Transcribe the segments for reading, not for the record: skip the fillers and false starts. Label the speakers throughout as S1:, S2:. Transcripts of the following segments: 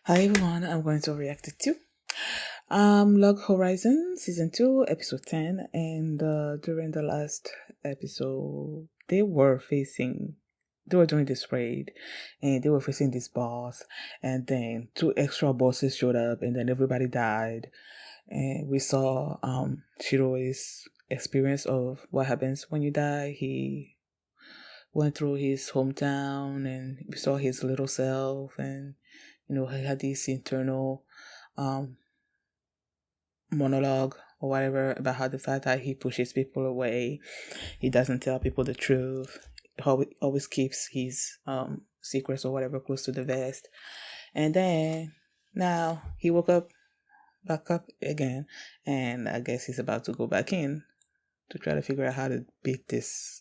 S1: Hi everyone, I'm going to react to two. Log Horizon Season 2, Episode 10, and during the last episode, they were doing this raid, and they were facing this boss, and then two extra bosses showed up, and then everybody died, and we saw Shiroi's experience of what happens when you die. He went through his hometown, and we saw his little self, and he had this internal um, monologue or whatever about how the fact that he pushes people away, he doesn't tell people the truth, always keeps his secrets or whatever close to the vest. And then now he woke up, back up again, and I guess he's about to go back in to try to figure out how to beat this.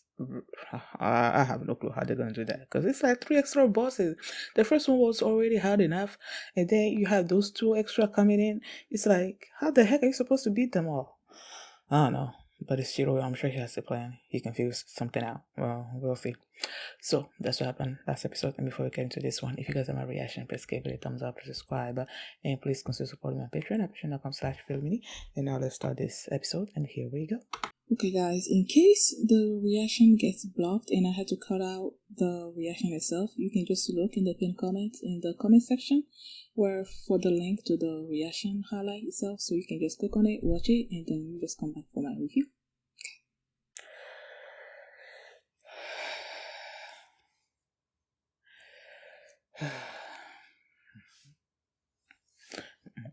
S1: I have no clue how they're gonna do that because it's like three extra bosses. The first one was already hard enough, and then you have those two extra coming in. It's like, how the heck are you supposed to beat them all? I don't know, but it's Shiro. I'm sure he has a plan. He can figure something out. Well, we'll see. So that's what happened last episode. And before we get into this one, if you guys have my reaction, please give it a thumbs up, subscribe, and please consider supporting my Patreon at patreon.com/filmmini. And now let's start this episode. And here we go. Okay guys, in case the reaction gets blocked and I had to cut out the reaction itself, you can just look in the pinned comment in the comment section where for the link to the reaction highlight itself, so you can just click on it, watch it, and then you just come back for my review.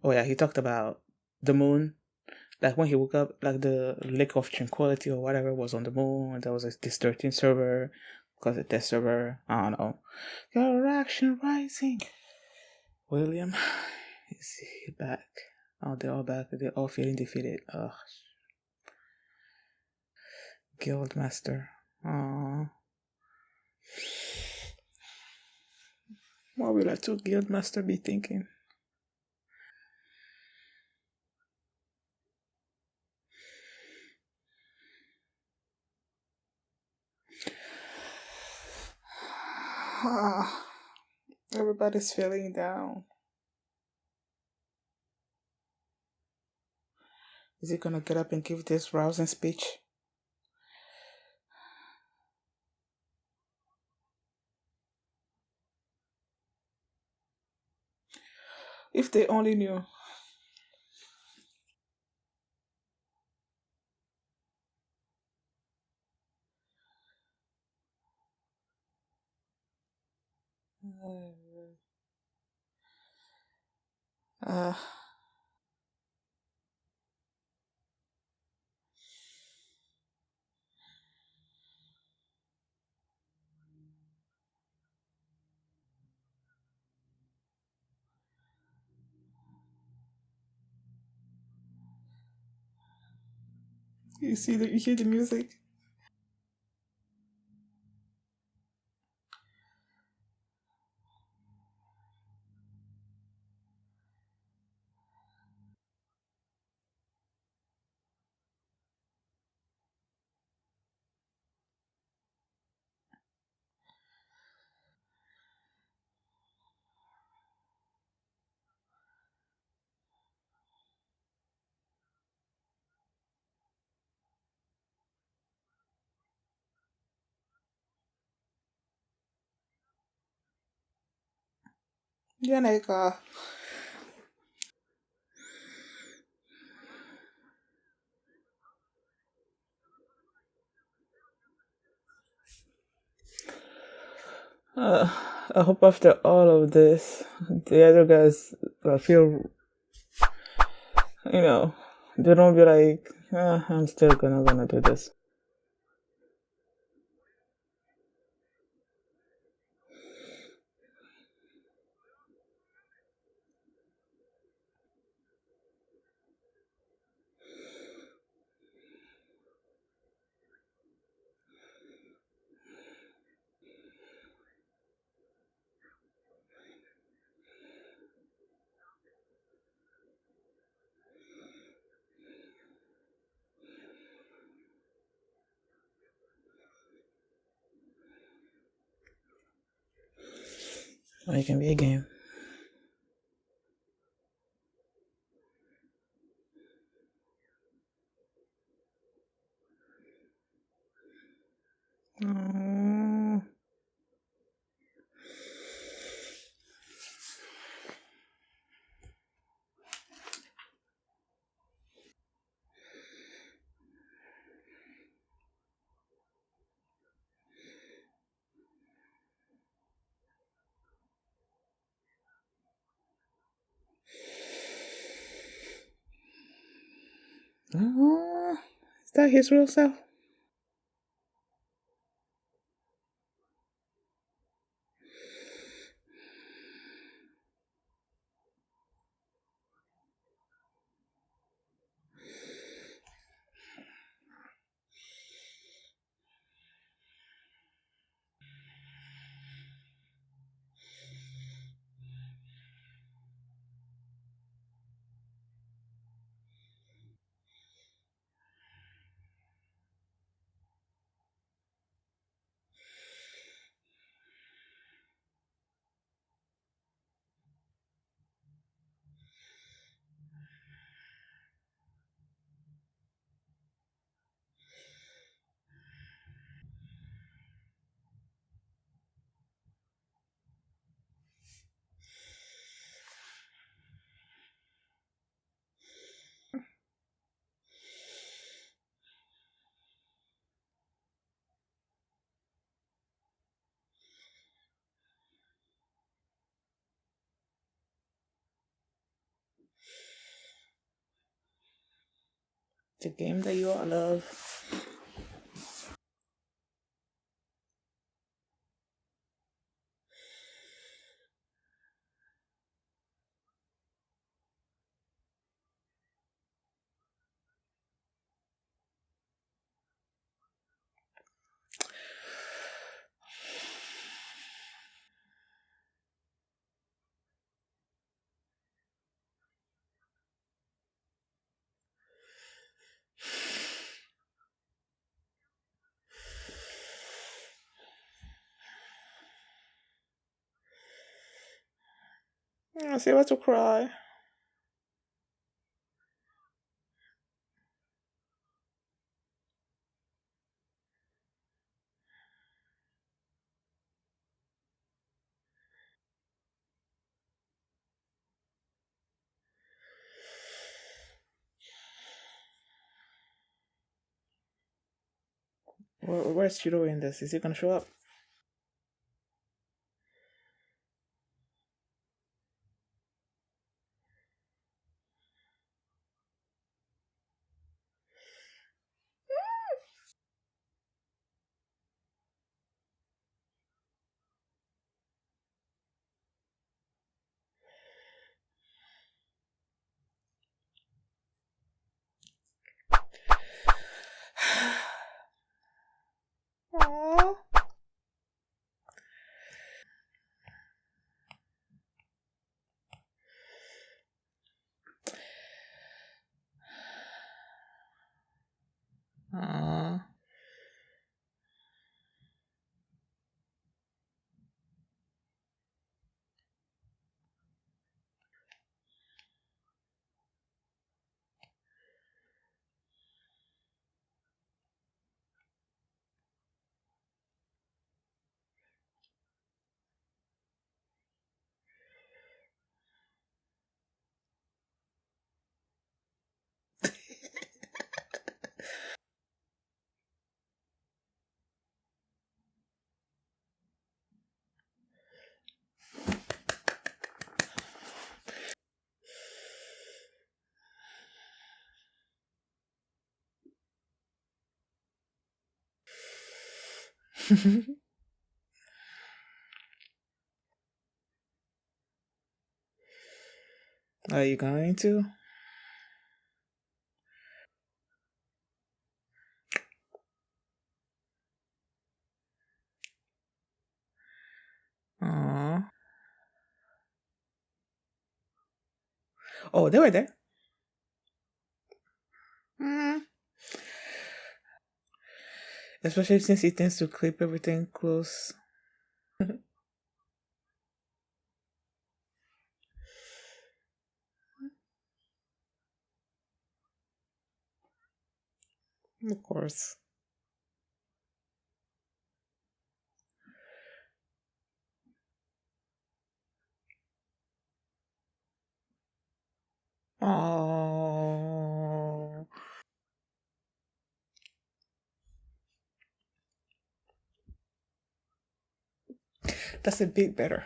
S1: Oh yeah, he talked about the moon. Like when he woke up, like the Lake of Tranquility or whatever was on the moon, and there was this 13 server, because the test server, I don't know. Your action rising. William, is he back? Oh, they're all back. They're all feeling defeated. Ugh. Guildmaster. Aww. What will a two Guildmaster be thinking? Everybody's feeling down. Is he gonna get up and give this rousing speech? If they only knew. Uh, you hear the music? Yeah, like uh, I hope after all of this, the other guys feel, they don't be like, I'm still gonna do this. Or it can be a game. Oh. Oh. Is that his real self? The game that you all love. I see what to cry. Where's Chiro in this? Is he gonna show up? Aww. Aww. Are you going to? Aww. Oh, they were there. Mm. Especially since he tends to clip everything close. Of course. Oh, that's a bit better.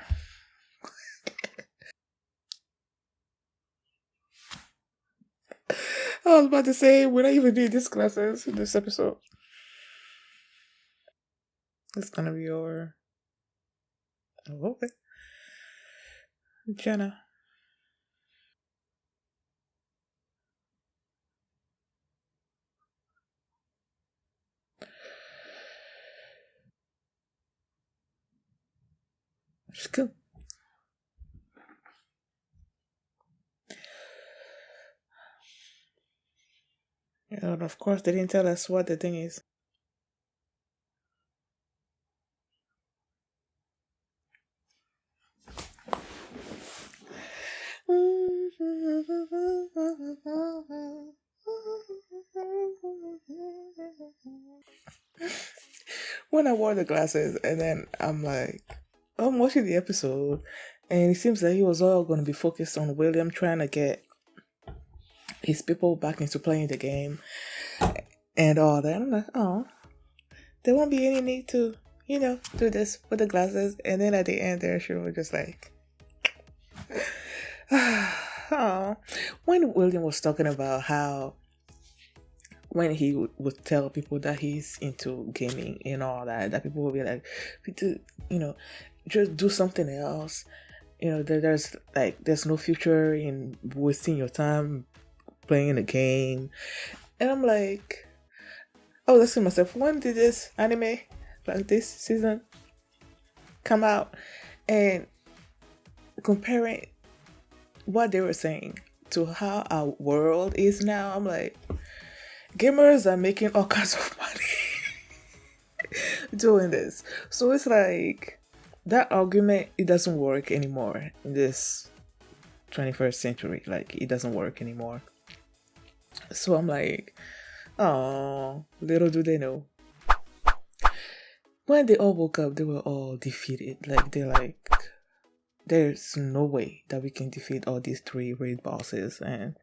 S1: I was about to say we're not even doing these classes in this episode. It's gonna be over. Oh, okay, Jenna. It's cool. And of course, they didn't tell us what the thing is. When I wore the glasses, and then I'm watching the episode, and it seems like he was all going to be focused on William trying to get his people back into playing the game and all that. I'm like, oh, there won't be any need to, do this with the glasses. And then at the end, there she was just like, oh. When William was talking about how when he would tell people that he's into gaming and all that, that people would be like, you know, just do something else. There's no future in wasting your time playing a game. And I'm like, oh, let's see myself. When did this anime, like this season, come out? And comparing what they were saying to how our world is now, I'm like, gamers are making all kinds of money doing this. So it's like that argument, it doesn't work anymore in this 21st century. Like, it doesn't work anymore. So I'm like, oh, little do they know. When they all woke up, they were all defeated. Like, they're like, there's no way that we can defeat all these three raid bosses. And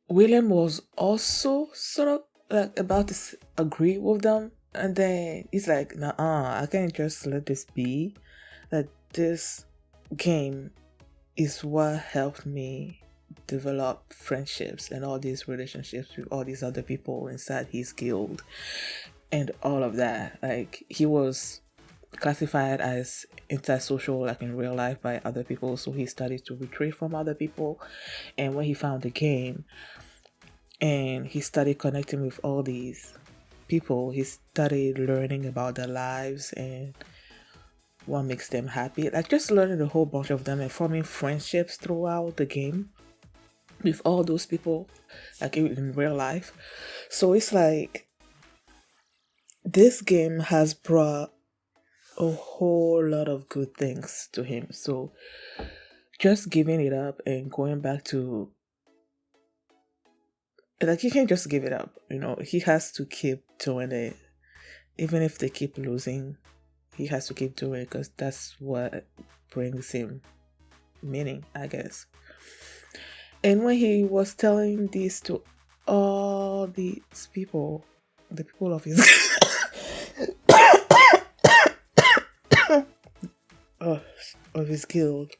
S1: William was also sort of like about to agree with them. And then he's like, nah, I can't just let this be. That this game is what helped me develop friendships and all these relationships with all these other people inside his guild and all of that. Like, he was classified as antisocial, like in real life, by other people, so he started to retreat from other people. And when he found the game and he started connecting with all these people, he started learning about their lives and what makes them happy, like just learning a whole bunch of them and forming friendships throughout the game with all those people, like in real life. So it's like this game has brought a whole lot of good things to him. So just giving it up and going back to, like, he can't just give it up, he has to keep doing it. Even if they keep losing, he has to keep doing it because that's what brings him meaning, I guess. And when he was telling this to all these people, the people of his of his guild,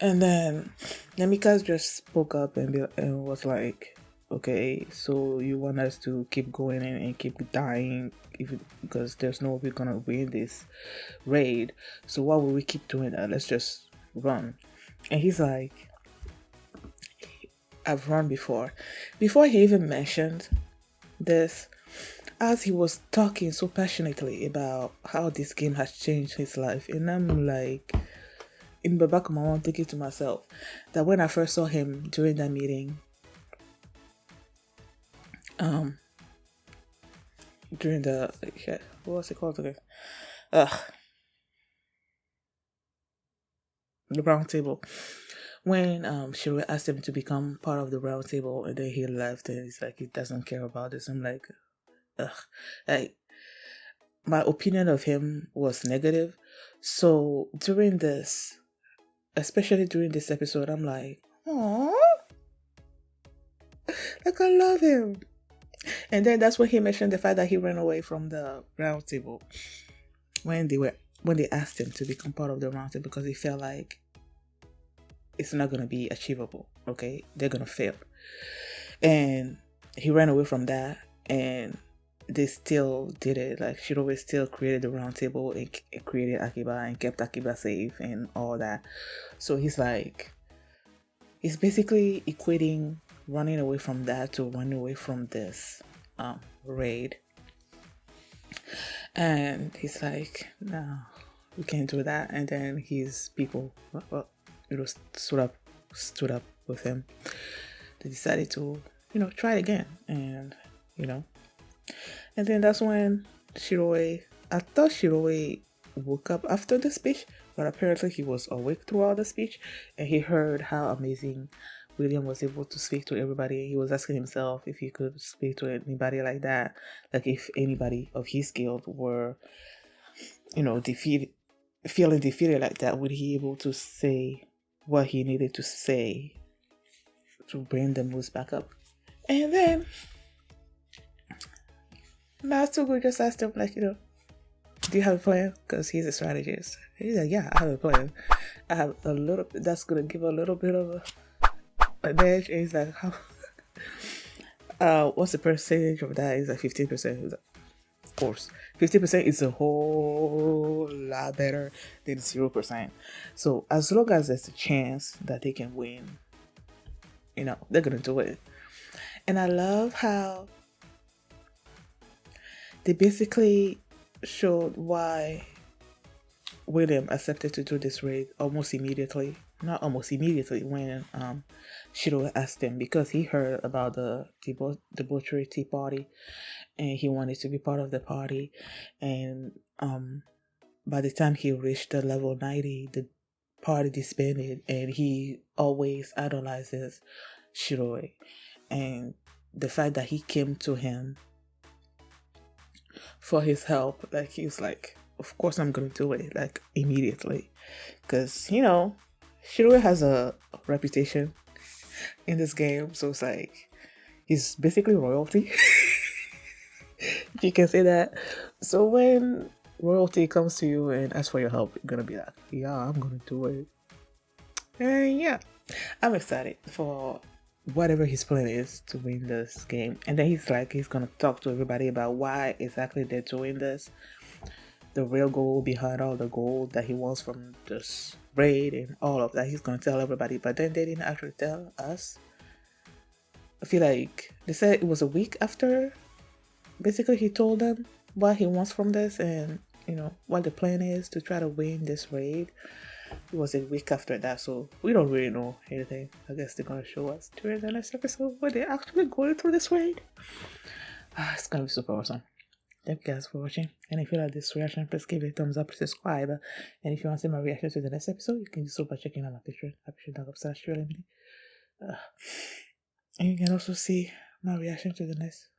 S1: and then Namikas just spoke up and was like, okay, so you want us to keep going and keep dying because there's no way we're gonna win this raid, so why would we keep doing that? Let's just run. And he's like, I've run before he even mentioned this, as he was talking so passionately about how this game has changed his life. And I'm like, in the back of my mind, thinking to myself that when I first saw him during that meeting, during the, what was it called again? The round table. When Shiro asked him to become part of the round table, and then he left, and he's like, he doesn't care about this. I'm like, ugh. Like, my opinion of him was negative. So during this, especially during this episode, I'm like, oh, like I love him. And then that's when he mentioned the fact that he ran away from the round table when they asked him to become part of the round table because he felt like it's not gonna be achievable. Okay, they're gonna fail, and he ran away from that, and they still did it. Like Shiroe still created the round table and created Akiba and kept Akiba safe and all that. So he's basically equating running away from that to running away from this raid. And he's like, no, we can't do that. And then his people, stood up with him. They decided to, try it again. And, and then that's when I thought Shiroe woke up after the speech, but apparently he was awake throughout the speech, and he heard how amazing William was able to speak to everybody. He was asking himself if he could speak to anybody like that, like if anybody of his guild were, feeling defeated like that, would he be able to say what he needed to say to bring the moose back up? And then Natsuko just asked him, like, do you have a plan? Because he's a strategist. He's like, yeah, I have a plan. I have a little bit, that's going to give a little bit of an edge. And he's like, how? What's the percentage of that? He's like 15%. He's like, of course, 50% is a whole lot better than 0%. So as long as there's a chance that they can win, they're going to do it. And I love how they basically showed why William accepted to do this raid almost immediately. Not almost immediately when Shiro asked him, because he heard about the debauchery tea party and he wanted to be part of the party. And by the time he reached the level 90, the party disbanded, and he always idolizes Shiro. And the fact that he came to him for his help, like he's like, of course I'm gonna do it, like immediately, because Shiro has a reputation in this game, so it's like he's basically royalty. If you can say that. So when royalty comes to you and asks for your help, you're gonna be like, yeah, I'm gonna do it. And yeah, I'm excited for whatever his plan is to win this game. And then he's gonna talk to everybody about why exactly they're doing this, the real goal behind all the gold that he wants from this raid and all of that. He's gonna tell everybody, but then they didn't actually tell us. I feel like they said it was a week after basically he told them what he wants from this, and what the plan is to try to win this raid. It was a week after that, so we don't really know anything. I guess they're gonna show us during the next episode when they're actually going through this raid. It's gonna be super awesome. Thank you guys for watching, and if you like this reaction, please give it a thumbs up, subscribe, and if you want to see my reaction to the next episode, you can do so by checking out my Patreon, patreon.com/ShirleyMini. And you can also see my reaction to the next.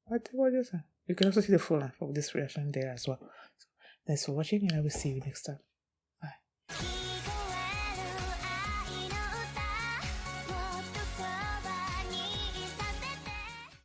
S1: What is that? You can also see the full length of this reaction there as well. So, thanks for watching, and I will see you next time. Bye.